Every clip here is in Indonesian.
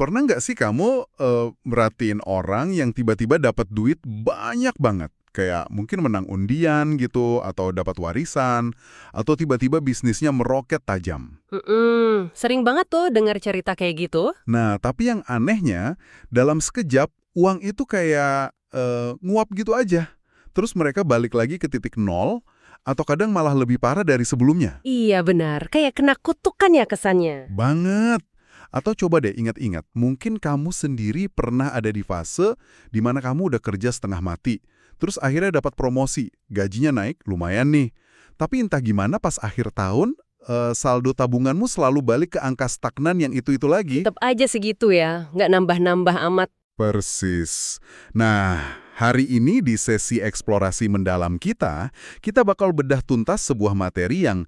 Pernah nggak sih kamu merhatiin orang yang tiba-tiba dapat duit banyak banget? Kayak mungkin menang undian gitu, atau dapat warisan, atau tiba-tiba bisnisnya meroket tajam. Sering banget tuh dengar cerita kayak gitu. Nah, tapi yang anehnya, dalam sekejap, uang itu kayak nguap gitu aja. Terus mereka balik lagi ke titik nol, atau kadang malah lebih parah dari sebelumnya. Iya benar, kayak kena kutukan ya kesannya. Banget. Atau coba deh ingat-ingat, mungkin kamu sendiri pernah ada di fase di mana kamu udah kerja setengah mati. Terus akhirnya dapat promosi, gajinya naik, lumayan nih. Tapi entah gimana pas akhir tahun, saldo tabunganmu selalu balik ke angka stagnan yang itu-itu lagi. Tetap aja segitu ya, nggak nambah-nambah amat. Persis. Nah, hari ini di sesi eksplorasi mendalam kita bakal bedah tuntas sebuah materi yang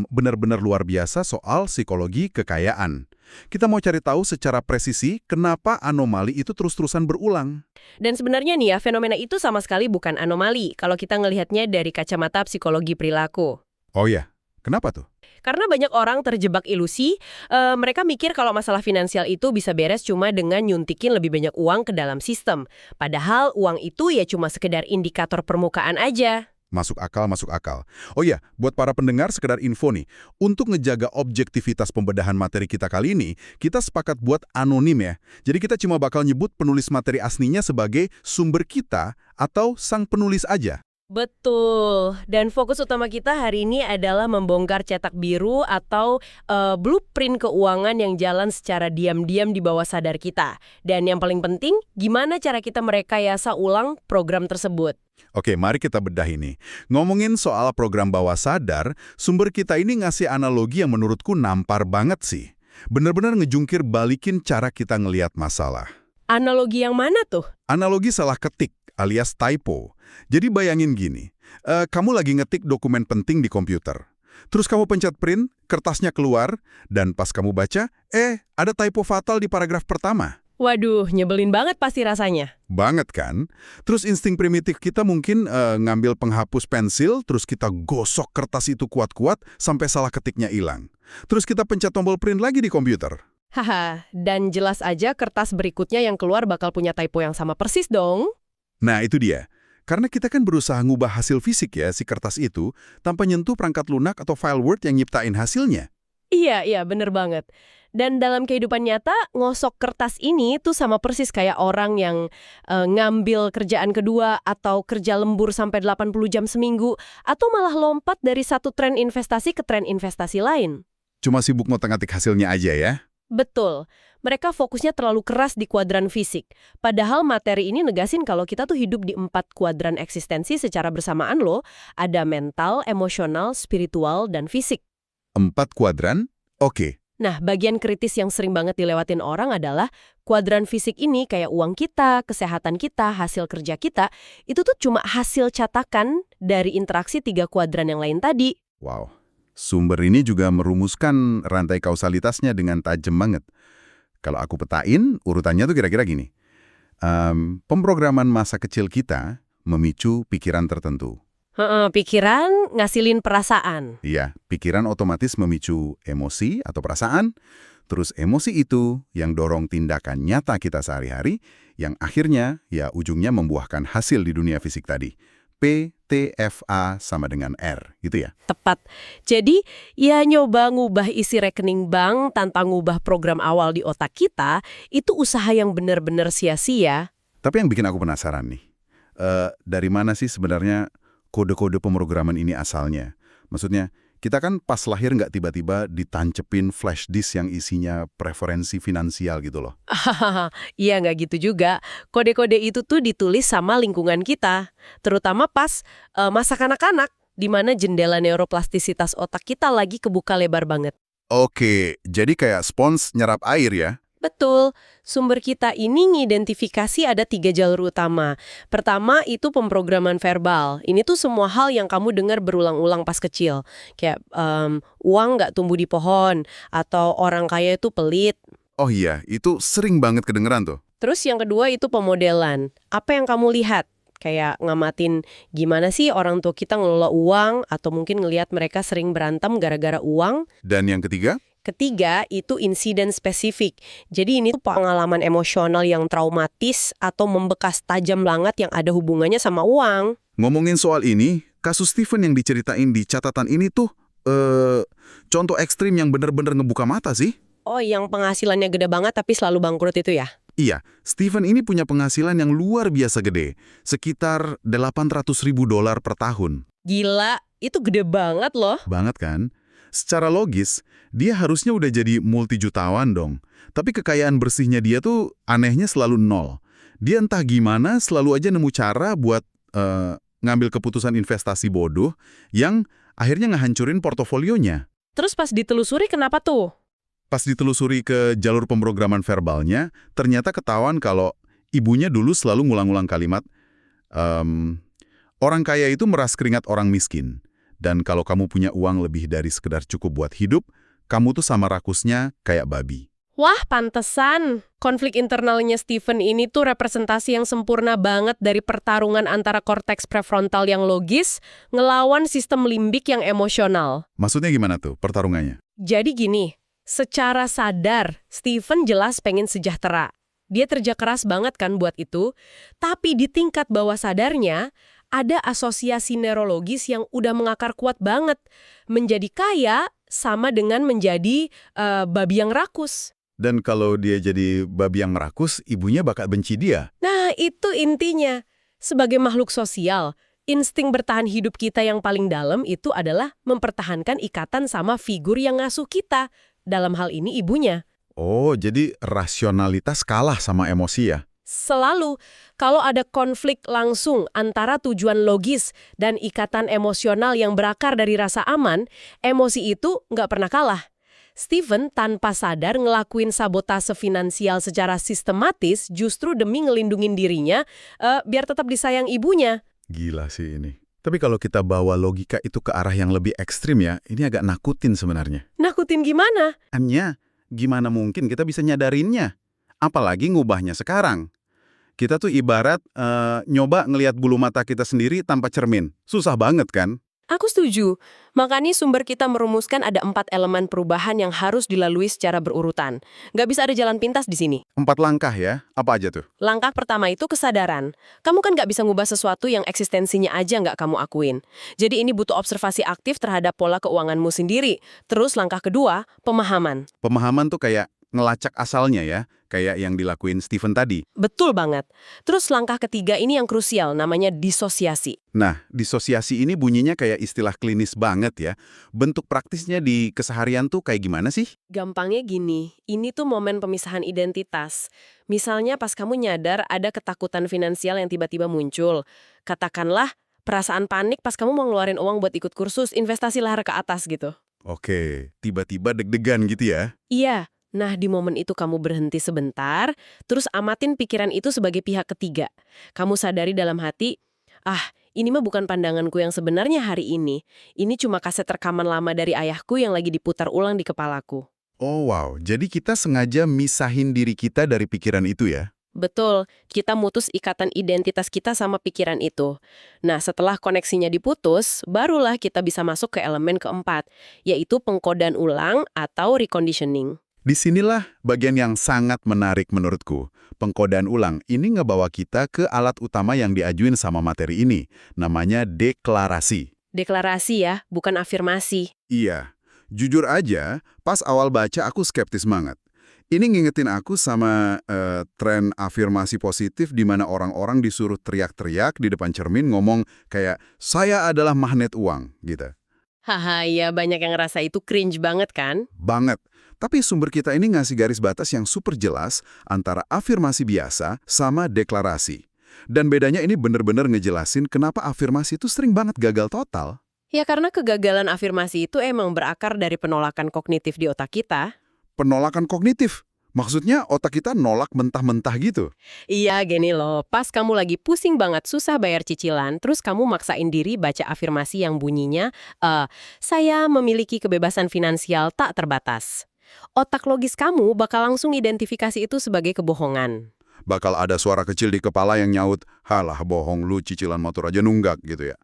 benar-benar luar biasa soal psikologi kekayaan. Kita mau cari tahu secara presisi kenapa anomali itu terus-terusan berulang. Dan sebenarnya nih ya, fenomena itu sama sekali bukan anomali kalau kita ngelihatnya dari kacamata psikologi perilaku. Oh ya, kenapa tuh? Karena banyak orang terjebak ilusi, mereka mikir kalau masalah finansial itu bisa beres cuma dengan nyuntikin lebih banyak uang ke dalam sistem. Padahal uang itu ya cuma sekedar indikator permukaan aja. Masuk akal, masuk akal. Oh iya, buat para pendengar sekedar info nih, untuk ngejaga objektivitas pembedahan materi kita kali ini, kita sepakat buat anonim ya. Jadi kita cuma bakal nyebut penulis materi aslinya sebagai sumber kita atau sang penulis aja. Betul. Dan fokus utama kita hari ini adalah membongkar cetak biru atau blueprint keuangan yang jalan secara diam-diam di bawah sadar kita. Dan yang paling penting, gimana cara kita merekayasa ulang program tersebut. Oke, mari kita bedah ini. Ngomongin soal program bawah sadar, sumber kita ini ngasih analogi yang menurutku nampar banget sih. Bener-bener ngejungkir balikin cara kita ngelihat masalah. Analogi yang mana tuh? Analogi salah ketik alias typo. Jadi bayangin gini, kamu lagi ngetik dokumen penting di komputer. Terus kamu pencet print, kertasnya keluar, dan pas kamu baca, ada typo fatal di paragraf pertama. Waduh, nyebelin banget pasti rasanya. Banget kan? Terus insting primitif kita mungkin ngambil penghapus pensil, terus kita gosok kertas itu kuat-kuat sampai salah ketiknya hilang. Terus kita pencet tombol print lagi di komputer. Haha, dan jelas aja kertas berikutnya yang keluar bakal punya typo yang sama persis dong. Nah, itu dia. Karena kita kan berusaha ngubah hasil fisik ya, si kertas itu, tanpa nyentuh perangkat lunak atau file Word yang nyiptain hasilnya. Iya, bener banget. Dan dalam kehidupan nyata, ngosok kertas ini tuh sama persis kayak orang yang ngambil kerjaan kedua atau kerja lembur sampai 80 jam seminggu, atau malah lompat dari satu tren investasi ke tren investasi lain. Cuma sibuk ngotak-ngatik hasilnya aja ya. Betul. Mereka fokusnya terlalu keras di kuadran fisik. Padahal materi ini negasin kalau kita tuh hidup di 4 kuadran eksistensi secara bersamaan loh. Ada mental, emosional, spiritual, dan fisik. 4 kuadran? Oke. Nah, bagian kritis yang sering banget dilewatin orang adalah kuadran fisik ini kayak uang kita, kesehatan kita, hasil kerja kita, itu tuh cuma hasil catakan dari interaksi 3 kuadran yang lain tadi. Wow. Sumber ini juga merumuskan rantai kausalitasnya dengan tajam banget. Kalau aku petain, urutannya tuh kira-kira gini. Pemrograman masa kecil kita memicu pikiran tertentu. Pikiran ngasilin perasaan. Iya, pikiran otomatis memicu emosi atau perasaan. Terus emosi itu yang dorong tindakan nyata kita sehari-hari, yang akhirnya ya ujungnya membuahkan hasil di dunia fisik tadi. P, T, F, A sama dengan R, gitu ya? Tepat. Jadi, ya nyoba ngubah isi rekening bank tanpa ngubah program awal di otak kita, itu usaha yang benar-benar sia-sia. Tapi yang bikin aku penasaran nih, dari mana sih sebenarnya kode-kode pemrograman ini asalnya? Maksudnya, kita kan pas lahir nggak tiba-tiba ditancepin flash disk yang isinya preferensi finansial gitu loh. Iya, nggak gitu juga. Kode-kode itu tuh ditulis sama lingkungan kita. Terutama pas masa kanak-kanak, di mana jendela neuroplastisitas otak kita lagi kebuka lebar banget. Oke, jadi kayak spons nyerap air ya? Betul, sumber kita ini ngidentifikasi ada 3 jalur utama. Pertama itu pemrograman verbal. Ini tuh semua hal yang kamu dengar berulang-ulang pas kecil. Kayak uang nggak tumbuh di pohon, atau orang kaya itu pelit. Oh iya, itu sering banget kedengeran tuh. Terus yang kedua itu pemodelan. Apa yang kamu lihat? Kayak ngamatin gimana sih orang tua kita ngelola uang, atau mungkin ngelihat mereka sering berantem gara-gara uang. Dan yang ketiga? Ketiga, itu insiden spesifik. Jadi ini tuh pengalaman emosional yang traumatis atau membekas tajam banget yang ada hubungannya sama uang. Ngomongin soal ini, kasus Stephen yang diceritain di catatan ini tuh, contoh ekstrim yang bener-bener ngebuka mata sih. Oh, yang penghasilannya gede banget tapi selalu bangkrut itu ya? Iya, Stephen ini punya penghasilan yang luar biasa gede, sekitar $800.000 per tahun. Gila, itu gede banget loh. Banget kan? Secara logis, dia harusnya udah jadi multijutawan dong. Tapi kekayaan bersihnya dia tuh anehnya selalu nol. Dia entah gimana selalu aja nemu cara buat ngambil keputusan investasi bodoh yang akhirnya ngehancurin portofolionya. Terus pas ditelusuri kenapa tuh? Pas ditelusuri ke jalur pemrograman verbalnya, ternyata ketahuan kalau ibunya dulu selalu ngulang-ngulang kalimat, orang kaya itu meras keringat orang miskin. Dan kalau kamu punya uang lebih dari sekedar cukup buat hidup, kamu tuh sama rakusnya kayak babi. Wah, pantesan. Konflik internalnya Stephen ini tuh representasi yang sempurna banget dari pertarungan antara korteks prefrontal yang logis ngelawan sistem limbik yang emosional. Maksudnya gimana tuh pertarungannya? Jadi gini, secara sadar, Stephen jelas pengen sejahtera. Dia kerja keras banget kan buat itu, tapi di tingkat bawah sadarnya, ada asosiasi neurologis yang udah mengakar kuat banget. Menjadi kaya sama dengan menjadi babi yang rakus. Dan kalau dia jadi babi yang rakus, ibunya bakal benci dia. Nah, itu intinya. Sebagai makhluk sosial, insting bertahan hidup kita yang paling dalam itu adalah mempertahankan ikatan sama figur yang ngasuh kita. Dalam hal ini ibunya. Oh, jadi rasionalitas kalah sama emosi ya? Selalu, kalau ada konflik langsung antara tujuan logis dan ikatan emosional yang berakar dari rasa aman, emosi itu nggak pernah kalah. Stephen tanpa sadar ngelakuin sabotase finansial secara sistematis justru demi ngelindungin dirinya biar tetap disayang ibunya. Gila sih ini. Tapi kalau kita bawa logika itu ke arah yang lebih ekstrim ya, ini agak nakutin sebenarnya. Nakutin gimana? Gimana mungkin kita bisa nyadarinnya? Apalagi ngubahnya sekarang. Kita tuh ibarat nyoba ngelihat bulu mata kita sendiri tanpa cermin. Susah banget kan? Aku setuju. Makanya sumber kita merumuskan ada 4 elemen perubahan yang harus dilalui secara berurutan. Nggak bisa ada jalan pintas di sini. 4 langkah ya? Apa aja tuh? Langkah pertama itu kesadaran. Kamu kan nggak bisa ngubah sesuatu yang eksistensinya aja nggak kamu akuin. Jadi ini butuh observasi aktif terhadap pola keuanganmu sendiri. Terus langkah kedua, pemahaman. Pemahaman tuh kayak ngelacak asalnya ya, kayak yang dilakuin Stephen tadi. Betul banget. Terus langkah ketiga ini yang krusial, namanya disosiasi. Nah, disosiasi ini bunyinya kayak istilah klinis banget ya. Bentuk praktisnya di keseharian tuh kayak gimana sih? Gampangnya gini, ini tuh momen pemisahan identitas. Misalnya pas kamu nyadar ada ketakutan finansial yang tiba-tiba muncul. Katakanlah perasaan panik pas kamu mau ngeluarin uang buat ikut kursus investasi lahar ke atas gitu. Oke, tiba-tiba deg-degan gitu ya? Iya. Nah, di momen itu kamu berhenti sebentar, terus amatin pikiran itu sebagai pihak ketiga. Kamu sadari dalam hati, ini mah bukan pandanganku yang sebenarnya hari ini. Ini cuma kaset rekaman lama dari ayahku yang lagi diputar ulang di kepalaku. Oh wow, jadi kita sengaja misahin diri kita dari pikiran itu ya? Betul, kita mutus ikatan identitas kita sama pikiran itu. Nah, setelah koneksinya diputus, barulah kita bisa masuk ke elemen keempat, yaitu pengkodan ulang atau reconditioning. Disinilah bagian yang sangat menarik menurutku. Pengkodaan ulang ini ngebawa kita ke alat utama yang diajuin sama materi ini. Namanya deklarasi. Deklarasi ya, bukan afirmasi. Iya, jujur aja, pas awal baca aku skeptis banget. Ini ngingetin aku sama tren afirmasi positif di mana orang-orang disuruh teriak-teriak di depan cermin ngomong kayak, saya adalah magnet uang, gitu. Haha, ya banyak yang ngerasa itu cringe banget kan? Banget. Tapi sumber kita ini ngasih garis batas yang super jelas antara afirmasi biasa sama deklarasi. Dan bedanya ini bener-bener ngejelasin kenapa afirmasi itu sering banget gagal total. Ya karena kegagalan afirmasi itu emang berakar dari penolakan kognitif di otak kita. Penolakan kognitif? Maksudnya otak kita nolak mentah-mentah gitu? Iya, gini loh. Pas kamu lagi pusing banget susah bayar cicilan, terus kamu maksain diri baca afirmasi yang bunyinya, saya memiliki kebebasan finansial tak terbatas. Otak logis kamu bakal langsung identifikasi itu sebagai kebohongan. Bakal ada suara kecil di kepala yang nyaut, halah bohong lu cicilan motor aja nunggak gitu ya.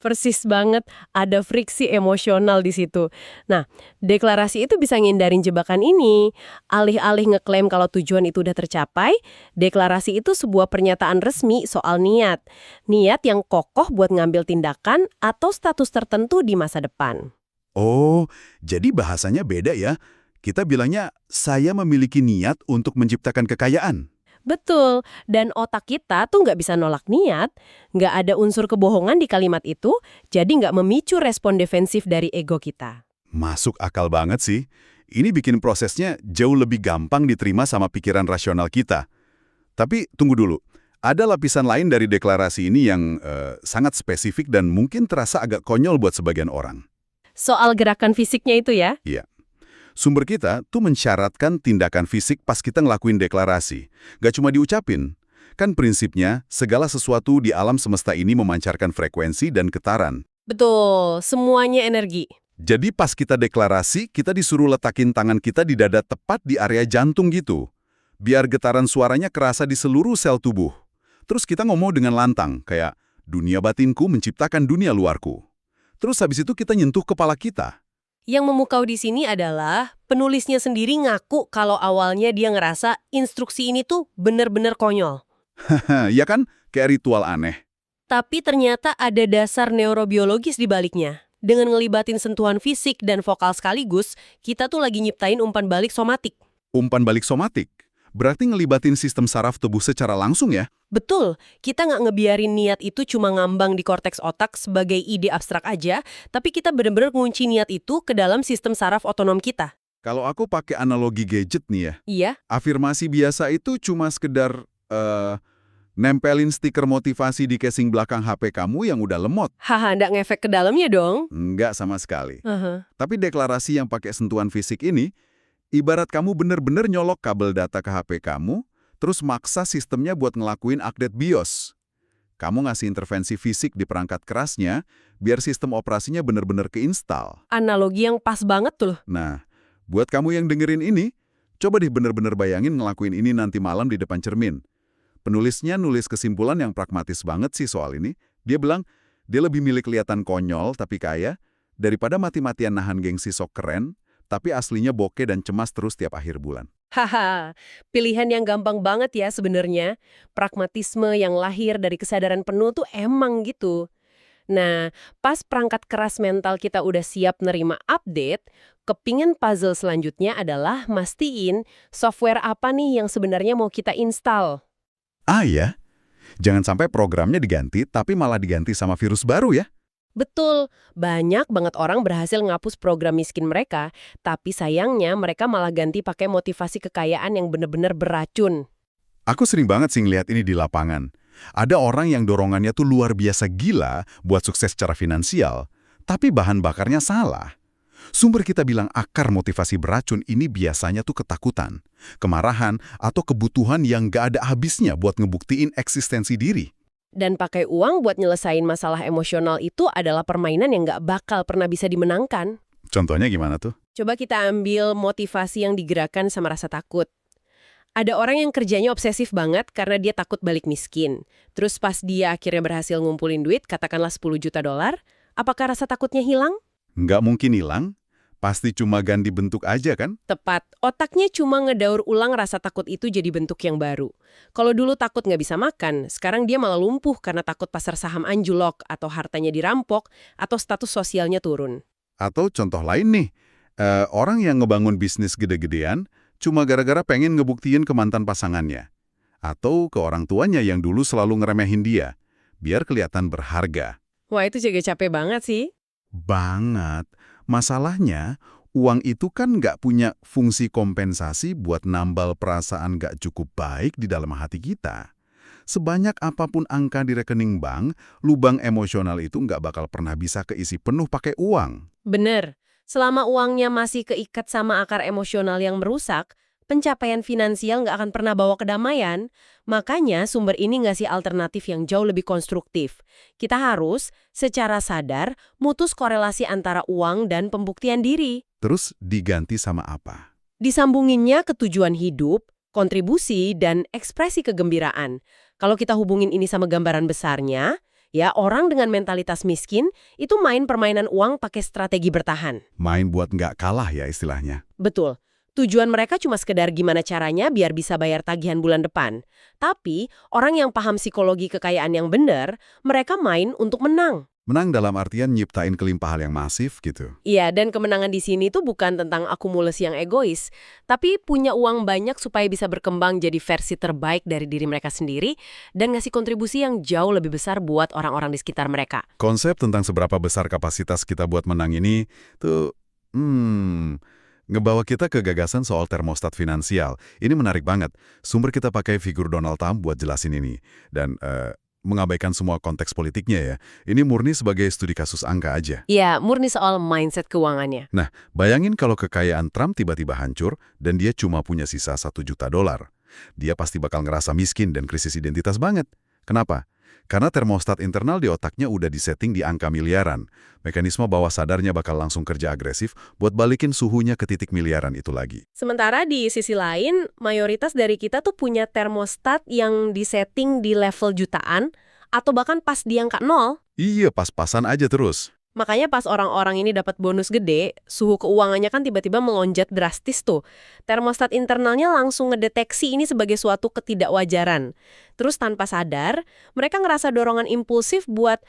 Persis banget, ada friksi emosional di situ. Nah, deklarasi itu bisa ngindarin jebakan ini. Alih-alih ngeklaim kalau tujuan itu udah tercapai, deklarasi itu sebuah pernyataan resmi soal niat. Niat yang kokoh buat ngambil tindakan atau status tertentu di masa depan. Oh, jadi bahasanya beda ya. Kita bilangnya, saya memiliki niat untuk menciptakan kekayaan. Betul, dan otak kita tuh nggak bisa nolak niat, nggak ada unsur kebohongan di kalimat itu, jadi nggak memicu respon defensif dari ego kita. Masuk akal banget sih. Ini bikin prosesnya jauh lebih gampang diterima sama pikiran rasional kita. Tapi tunggu dulu, ada lapisan lain dari deklarasi ini yang sangat spesifik dan mungkin terasa agak konyol buat sebagian orang. Soal gerakan fisiknya itu ya, Iya. Sumber kita tuh mensyaratkan tindakan fisik pas kita ngelakuin deklarasi. Gak cuma diucapin. Kan prinsipnya, segala sesuatu di alam semesta ini memancarkan frekuensi dan getaran. betul, semuanya energi. Jadi pas kita deklarasi, kita disuruh letakin tangan kita di dada tepat di area jantung gitu. Biar getaran suaranya kerasa di seluruh sel tubuh. Terus kita ngomong dengan lantang, kayak, dunia batinku menciptakan dunia luarku. Terus habis itu kita nyentuh kepala kita. Yang memukau di sini adalah penulisnya sendiri ngaku kalau awalnya dia ngerasa instruksi ini tuh bener-bener konyol. Ya kan? Kayak ritual aneh. Tapi ternyata ada dasar neurobiologis di baliknya. Dengan ngelibatin sentuhan fisik dan vokal sekaligus, kita tuh lagi nyiptain umpan balik somatik. Umpan balik somatik. Berarti ngelibatin sistem saraf tubuh secara langsung ya? Betul, kita nggak ngebiarin niat itu cuma ngambang di korteks otak sebagai ide abstrak aja, tapi kita benar-benar ngunci niat itu ke dalam sistem saraf otonom kita. Kalau aku pakai analogi gadget nih ya, Iya, afirmasi biasa itu cuma sekedar nempelin stiker motivasi di casing belakang HP kamu yang udah lemot. haha, nggak ngefek ke dalamnya dong. Enggak sama sekali. Aha. Tapi deklarasi yang pakai sentuhan fisik ini, ibarat kamu bener-bener nyolok kabel data ke HP kamu, terus maksa sistemnya buat ngelakuin update BIOS. Kamu ngasih intervensi fisik di perangkat kerasnya, biar sistem operasinya bener-bener keinstal. Analogi yang pas banget tuh. Nah, buat kamu yang dengerin ini, coba deh bener-bener bayangin ngelakuin ini nanti malam di depan cermin. Penulisnya nulis kesimpulan yang pragmatis banget sih soal ini. Dia bilang, dia lebih milih kelihatan konyol tapi kaya, daripada mati-matian nahan gengsi sok keren, tapi aslinya bokeh dan cemas terus tiap akhir bulan. Haha, pilihan yang gampang banget ya sebenarnya. Pragmatisme yang lahir dari kesadaran penuh tuh emang gitu. Nah, pas perangkat keras mental kita udah siap nerima update, kepingin puzzle selanjutnya adalah mastiin software apa nih yang sebenarnya mau kita install. Ah ya? Jangan sampai programnya diganti, tapi malah diganti sama virus baru ya? Betul, banyak banget orang berhasil ngapus program miskin mereka, tapi sayangnya mereka malah ganti pakai motivasi kekayaan yang bener-bener beracun. Aku sering banget sih ngeliat ini di lapangan. Ada orang yang dorongannya tuh luar biasa gila buat sukses secara finansial, tapi bahan bakarnya salah. Sumber kita bilang akar motivasi beracun ini biasanya tuh ketakutan, kemarahan, atau kebutuhan yang gak ada habisnya buat ngebuktiin eksistensi diri. Dan pakai uang buat nyelesain masalah emosional itu adalah permainan yang nggak bakal pernah bisa dimenangkan. Contohnya gimana tuh? Coba kita ambil motivasi yang digerakkan sama rasa takut. Ada orang yang kerjanya obsesif banget karena dia takut balik miskin. Terus pas dia akhirnya berhasil ngumpulin duit, katakanlah 10 juta dolar, apakah rasa takutnya hilang? Nggak mungkin hilang, pasti cuma ganti bentuk aja kan? Tepat, otaknya cuma ngedaur ulang rasa takut itu jadi bentuk yang baru. Kalau dulu takut nggak bisa makan, sekarang dia malah lumpuh karena takut pasar saham anjlok, atau hartanya dirampok, atau status sosialnya turun. Atau contoh lain nih, orang yang ngebangun bisnis gede-gedean cuma gara-gara pengen ngebuktiin ke mantan pasangannya. Atau ke orang tuanya yang dulu selalu ngeremehin dia, biar kelihatan berharga. Wah, itu juga capek banget sih. Banget. Masalahnya, uang itu kan nggak punya fungsi kompensasi buat nambal perasaan nggak cukup baik di dalam hati kita. Sebanyak apapun angka di rekening bank, lubang emosional itu nggak bakal pernah bisa keisi penuh pakai uang. Bener, selama uangnya masih keikat sama akar emosional yang merusak, pencapaian finansial nggak akan pernah bawa kedamaian. Makanya sumber ini ngasih alternatif yang jauh lebih konstruktif. Kita harus, secara sadar, mutus korelasi antara uang dan pembuktian diri. Terus diganti sama apa? Disambunginnya ke tujuan hidup, kontribusi, dan ekspresi kegembiraan. Kalau kita hubungin ini sama gambaran besarnya, Ya, orang dengan mentalitas miskin itu main permainan uang pakai strategi bertahan. Main buat nggak kalah ya istilahnya. Betul. Tujuan mereka cuma sekedar gimana caranya biar bisa bayar tagihan bulan depan. Tapi, orang yang paham psikologi kekayaan yang benar, mereka main untuk menang. Menang dalam artian nyiptain kelimpahan yang masif gitu. Iya, dan kemenangan di sini tuh bukan tentang akumulasi yang egois, tapi punya uang banyak supaya bisa berkembang jadi versi terbaik dari diri mereka sendiri dan ngasih kontribusi yang jauh lebih besar buat orang-orang di sekitar mereka. Konsep tentang seberapa besar kapasitas kita buat menang ini tuh, ngebawa kita ke gagasan soal termostat finansial. Ini menarik banget. Sumber kita pakai figur Donald Trump buat jelasin ini. Dan mengabaikan semua konteks politiknya ya. Ini murni sebagai studi kasus angka aja. Iya, murni soal mindset keuangannya. Nah, bayangin kalau kekayaan Trump tiba-tiba hancur dan dia cuma punya sisa $1 juta. Dia pasti bakal ngerasa miskin dan krisis identitas banget. Kenapa? Karena termostat internal di otaknya udah disetting di angka miliaran. Mekanisme bawah sadarnya bakal langsung kerja agresif buat balikin suhunya ke titik miliaran itu lagi. Sementara di sisi lain, mayoritas dari kita tuh punya termostat yang disetting di level jutaan atau bahkan pas di angka 0. Iya, pas-pasan aja terus. Makanya pas orang-orang ini dapat bonus gede, suhu keuangannya kan tiba-tiba melonjak drastis tuh. Termostat internalnya langsung ngedeteksi ini sebagai suatu ketidakwajaran. Terus tanpa sadar, mereka ngerasa dorongan impulsif buat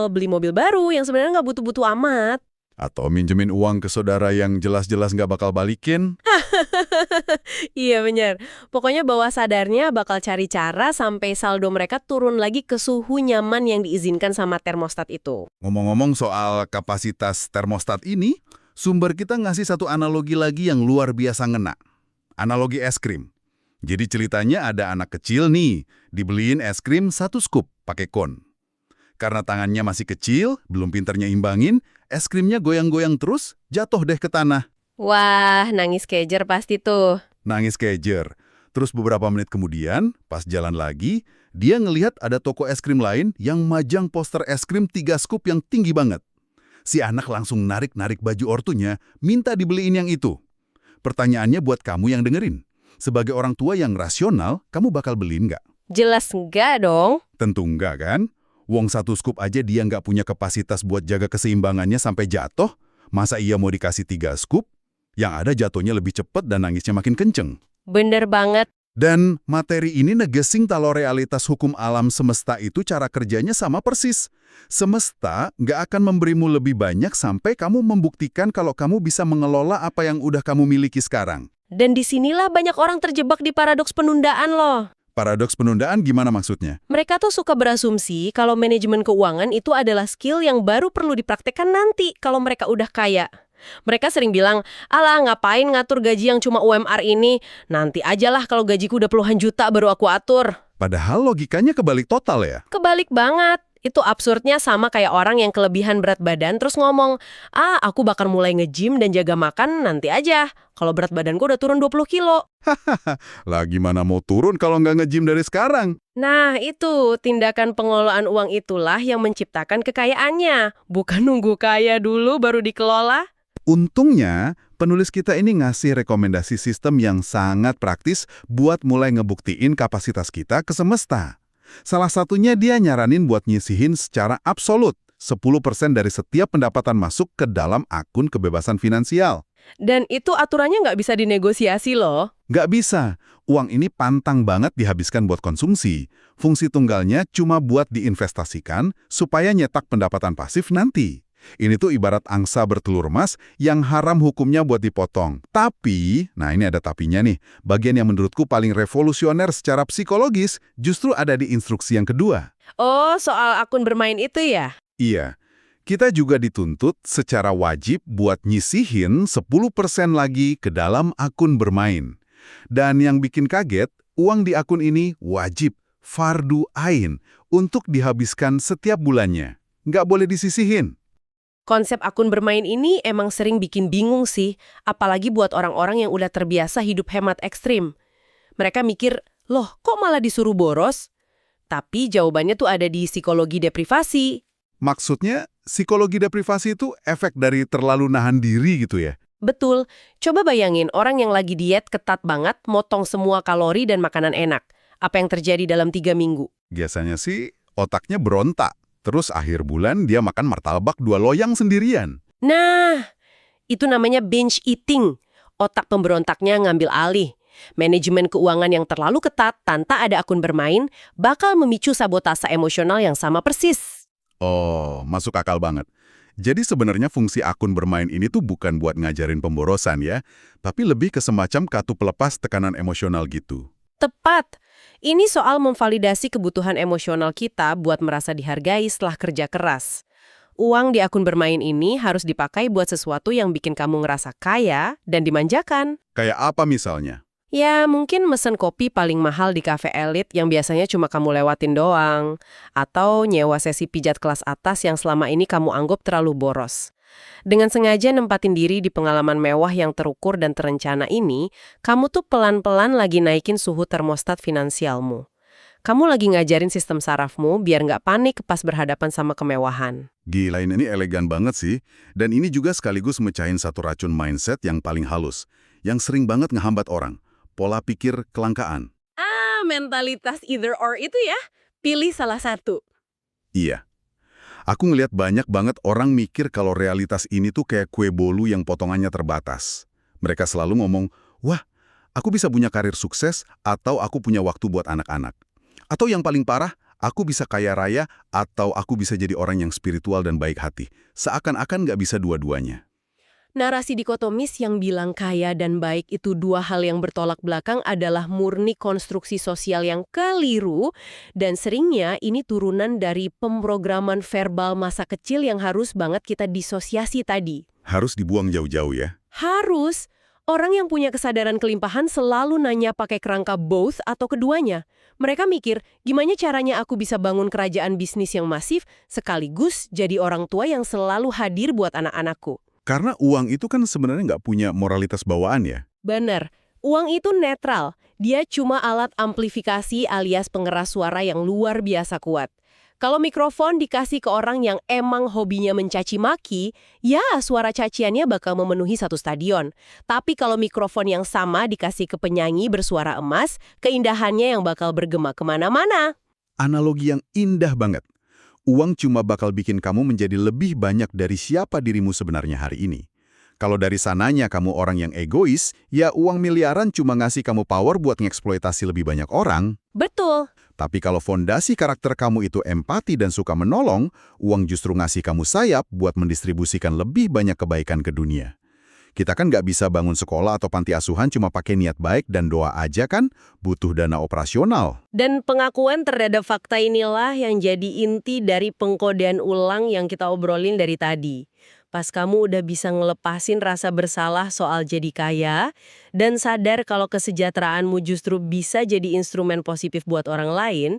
beli mobil baru yang sebenarnya nggak butuh-butuh amat. Atau minjemin uang ke saudara yang jelas-jelas nggak bakal balikin. Iya benar. Pokoknya bawah sadarnya bakal cari cara sampai saldo mereka turun lagi ke suhu nyaman yang diizinkan sama termostat itu. Ngomong-ngomong soal kapasitas termostat ini, sumber kita ngasih satu analogi lagi yang luar biasa ngena. Analogi es krim. Jadi ceritanya ada anak kecil nih, dibeliin es krim 1 scoop pakai kon. Karena tangannya masih kecil, belum pinternya imbangin, es krimnya goyang-goyang terus, jatuh deh ke tanah. Wah, nangis kejer pasti tuh. Nangis kejer. Terus beberapa menit kemudian, pas jalan lagi, dia ngelihat ada toko es krim lain yang majang poster es krim 3 scoop yang tinggi banget. Si anak langsung narik-narik baju ortunya, minta dibeliin yang itu. Pertanyaannya buat kamu yang dengerin. Sebagai orang tua yang rasional, kamu bakal beliin nggak? Jelas enggak dong. Tentu enggak kan? Wong 1 scoop aja dia nggak punya kapasitas buat jaga keseimbangannya sampai jatuh. Masa iya mau dikasih 3 scoop? Yang ada jatuhnya lebih cepat dan nangisnya makin kenceng. Bener banget. Dan materi ini negesing kalau realitas hukum alam semesta itu cara kerjanya sama persis. Semesta nggak akan memberimu lebih banyak sampai kamu membuktikan kalau kamu bisa mengelola apa yang udah kamu miliki sekarang. Dan disinilah banyak orang terjebak di paradoks penundaan loh. Paradoks penundaan gimana maksudnya? Mereka tuh suka berasumsi kalau manajemen keuangan itu adalah skill yang baru perlu dipraktekkan nanti kalau mereka udah kaya. Mereka sering bilang, alah ngapain ngatur gaji yang cuma UMR ini, nanti ajalah kalau gajiku udah puluhan juta baru aku atur. Padahal logikanya kebalik total ya? Kebalik banget. Itu absurdnya sama kayak orang yang kelebihan berat badan terus ngomong, aku bakal mulai nge-gym dan jaga makan nanti aja. Kalau berat badanku udah turun 20 kilo. Lah gimana mau turun kalau nggak nge-gym dari sekarang? Nah itu, tindakan pengelolaan uang itulah yang menciptakan kekayaannya. Bukan nunggu kaya dulu baru dikelola. Untungnya, penulis kita ini ngasih rekomendasi sistem yang sangat praktis buat mulai ngebuktiin kapasitas kita ke semesta. Salah satunya dia nyaranin buat nyisihin secara absolut 10% dari setiap pendapatan masuk ke dalam akun kebebasan finansial. Dan itu aturannya nggak bisa dinegosiasi loh. Nggak bisa. Uang ini pantang banget dihabiskan buat konsumsi. Fungsi tunggalnya cuma buat diinvestasikan supaya nyetak pendapatan pasif nanti. Ini tuh ibarat angsa bertelur emas yang haram hukumnya buat dipotong. Tapi, nah ini ada tapinya nih, bagian yang menurutku paling revolusioner secara psikologis justru ada di instruksi yang kedua. Oh, soal akun bermain itu ya? Iya, kita juga dituntut secara wajib buat nyisihin 10% lagi ke dalam akun bermain. Dan yang bikin kaget, uang di akun ini wajib, fardu ain, untuk dihabiskan setiap bulannya. Nggak boleh disisihin. Konsep akun bermain ini emang sering bikin bingung sih, apalagi buat orang-orang yang udah terbiasa hidup hemat ekstrim. Mereka mikir, loh kok malah disuruh boros? Tapi jawabannya tuh ada di psikologi deprivasi. Maksudnya, psikologi deprivasi itu efek dari terlalu nahan diri gitu ya? Betul, coba bayangin orang yang lagi diet ketat banget, motong semua kalori dan makanan enak. Apa yang terjadi dalam 3 minggu? Biasanya sih otaknya berontak. Terus akhir bulan dia makan martabak 2 loyang sendirian. Nah, itu namanya binge eating. Otak pemberontaknya ngambil alih. Manajemen keuangan yang terlalu ketat tanpa ada akun bermain bakal memicu sabotase emosional yang sama persis. Oh, masuk akal banget. Jadi sebenarnya fungsi akun bermain ini tuh bukan buat ngajarin pemborosan ya, tapi lebih ke semacam kartu pelepas tekanan emosional gitu. Tepat. Ini soal memvalidasi kebutuhan emosional kita buat merasa dihargai setelah kerja keras. Uang di akun bermain ini harus dipakai buat sesuatu yang bikin kamu ngerasa kaya dan dimanjakan. Kayak apa misalnya? Ya, mungkin mesen kopi paling mahal di kafe elit yang biasanya cuma kamu lewatin doang. Atau nyewa sesi pijat kelas atas yang selama ini kamu anggap terlalu boros. Dengan sengaja nempatin diri di pengalaman mewah yang terukur dan terencana ini, kamu tuh pelan-pelan lagi naikin suhu termostat finansialmu. Kamu lagi ngajarin sistem sarafmu biar nggak panik pas berhadapan sama kemewahan. Gila, ini elegan banget sih. Dan ini juga sekaligus mecahin satu racun mindset yang paling halus, yang sering banget ngehambat orang. Pola pikir kelangkaan. Mentalitas either or itu ya. Pilih salah satu. Iya. Aku ngelihat banyak banget orang mikir kalau realitas ini tuh kayak kue bolu yang potongannya terbatas. Mereka selalu ngomong, wah, aku bisa punya karir sukses atau aku punya waktu buat anak-anak. Atau yang paling parah, aku bisa kaya raya atau aku bisa jadi orang yang spiritual dan baik hati. Seakan-akan nggak bisa dua-duanya. Narasi dikotomis yang bilang kaya dan baik itu dua hal yang bertolak belakang adalah murni konstruksi sosial yang keliru, dan seringnya ini turunan dari pemrograman verbal masa kecil yang harus banget kita disosiasi tadi. Harus dibuang jauh-jauh ya. Harus. Orang yang punya kesadaran kelimpahan selalu nanya pakai kerangka both atau keduanya. Mereka mikir, gimana caranya aku bisa bangun kerajaan bisnis yang masif sekaligus jadi orang tua yang selalu hadir buat anak-anakku. Karena uang itu kan sebenarnya nggak punya moralitas bawaan ya. Benar. Uang itu netral. Dia cuma alat amplifikasi alias pengeras suara yang luar biasa kuat. Kalau mikrofon dikasih ke orang yang emang hobinya mencaci maki, ya suara caciannya bakal memenuhi satu stadion. Tapi kalau mikrofon yang sama dikasih ke penyanyi bersuara emas, keindahannya yang bakal bergema kemana-mana. Analogi yang indah banget. Uang cuma bakal bikin kamu menjadi lebih banyak dari siapa dirimu sebenarnya hari ini. Kalau dari sananya kamu orang yang egois, ya uang miliaran cuma ngasih kamu power buat ngeksploitasi lebih banyak orang. Betul. Tapi kalau fondasi karakter kamu itu empati dan suka menolong, uang justru ngasih kamu sayap buat mendistribusikan lebih banyak kebaikan ke dunia. Kita kan nggak bisa bangun sekolah atau panti asuhan cuma pakai niat baik dan doa aja kan, butuh dana operasional. Dan pengakuan terhadap fakta inilah yang jadi inti dari pengkodean ulang yang kita obrolin dari tadi. Pas kamu udah bisa ngelepasin rasa bersalah soal jadi kaya, dan sadar kalau kesejahteraanmu justru bisa jadi instrumen positif buat orang lain,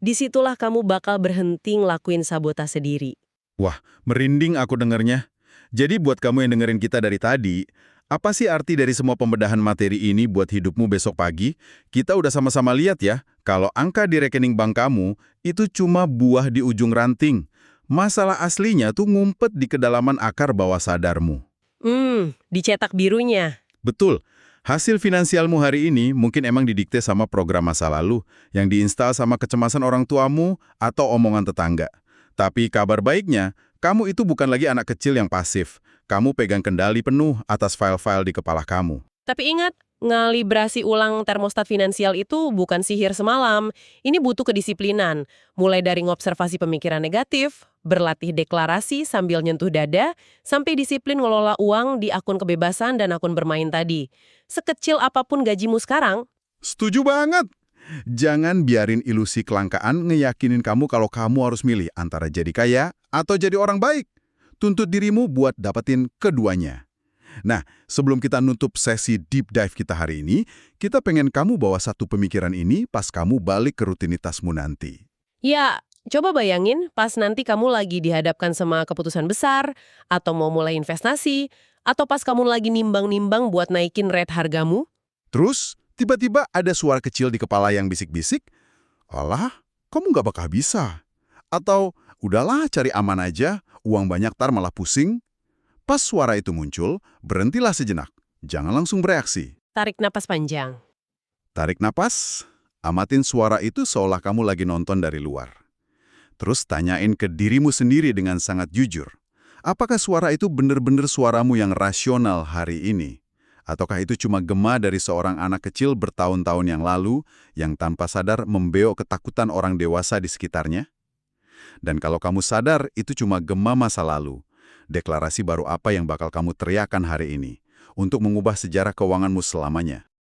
disitulah kamu bakal berhenti ngelakuin sabotase diri. Wah, merinding aku dengernya. Jadi buat kamu yang dengerin kita dari tadi, apa sih arti dari semua pembedahan materi ini buat hidupmu besok pagi? Kita udah sama-sama lihat ya, kalau angka di rekening bank kamu itu cuma buah di ujung ranting. Masalah aslinya tuh ngumpet di kedalaman akar bawah sadarmu. Dicetak birunya. Betul. Hasil finansialmu hari ini mungkin emang didikte sama program masa lalu yang diinstal sama kecemasan orang tuamu atau omongan tetangga. Tapi kabar baiknya, kamu itu bukan lagi anak kecil yang pasif. Kamu pegang kendali penuh atas file-file di kepala kamu. Tapi ingat, ngalibrasi ulang termostat finansial itu bukan sihir semalam. Ini butuh kedisiplinan. Mulai dari ngobservasi pemikiran negatif, berlatih deklarasi sambil nyentuh dada, sampai disiplin ngelola uang di akun kebebasan dan akun bermain tadi. Sekecil apapun gajimu sekarang. Setuju banget! Jangan biarin ilusi kelangkaan ngeyakinin kamu kalau kamu harus milih antara jadi kaya atau jadi orang baik. Tuntut dirimu buat dapetin keduanya. Nah, sebelum kita nutup sesi deep dive kita hari ini, kita pengen kamu bawa satu pemikiran ini pas kamu balik ke rutinitasmu nanti. Ya, coba bayangin pas nanti kamu lagi dihadapkan sama keputusan besar, atau mau mulai investasi, atau pas kamu lagi nimbang-nimbang buat naikin rate hargamu. Terus, tiba-tiba ada suara kecil di kepala yang bisik-bisik, "Alah, kamu nggak bakal bisa." Atau, "Udahlah cari aman aja, uang banyak tar malah pusing." Pas suara itu muncul, berhentilah sejenak. Jangan langsung bereaksi. Tarik napas panjang. Tarik napas, amatin suara itu seolah kamu lagi nonton dari luar. Terus tanyain ke dirimu sendiri dengan sangat jujur. Apakah suara itu benar-benar suaramu yang rasional hari ini? Ataukah itu cuma gema dari seorang anak kecil bertahun-tahun yang lalu yang tanpa sadar membeok ketakutan orang dewasa di sekitarnya? Dan kalau kamu sadar itu cuma gema masa lalu, deklarasi baru apa yang bakal kamu teriakan hari ini untuk mengubah sejarah keuanganmu selamanya?